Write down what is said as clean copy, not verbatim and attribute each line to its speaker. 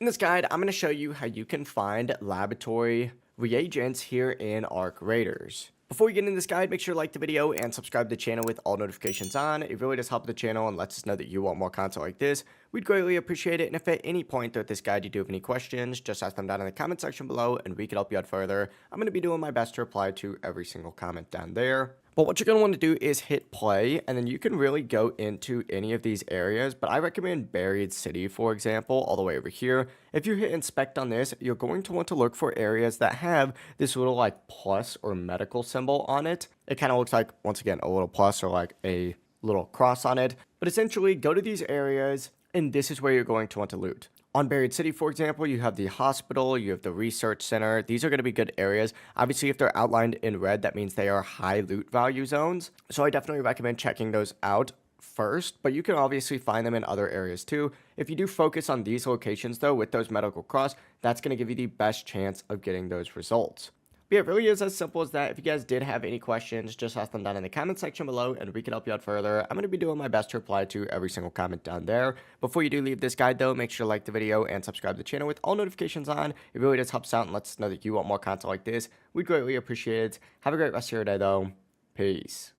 Speaker 1: In this guide, I'm going to show you how you can find laboratory reagents here in Arc Raiders. Before we get into this guide, make sure to like the video and subscribe to the channel with all notifications on. It really does help the channel and lets us know that you want more content like this. We'd greatly appreciate it, and if at any point throughout this guide you do have any questions, just ask them down in the comment section below and we can help you out further. I'm going to be doing my best to reply to every single comment down there. But what you're going to want to do is hit play, and then you can really go into any of these areas, but I recommend Buried City, for example, all the way over here. If you hit inspect on this, you're going to want to look for areas that have this little like plus or medical symbol on it. It kind of looks like, once again, a little plus or like a little cross on it. But essentially, go to these areas, and this is where you're going to want to loot. On Buried City, for example, you have the hospital, you have the research center. These are going to be good areas. Obviously, if they're outlined in red, that means they are high loot value zones. So I definitely recommend checking those out first, but you can obviously find them in other areas too. If you do focus on these locations, though, with those medical cross, that's going to give you the best chance of getting those results. But yeah, it really is as simple as that. If you guys did have any questions, just ask them down in the comment section below and we can help you out further. I'm going to be doing my best to reply to every single comment down there. Before you do leave this guide though, make sure to like the video and subscribe to the channel with all notifications on. It really does help us out and lets us know that you want more content like this. We'd greatly appreciate it. Have a great rest of your day though. Peace.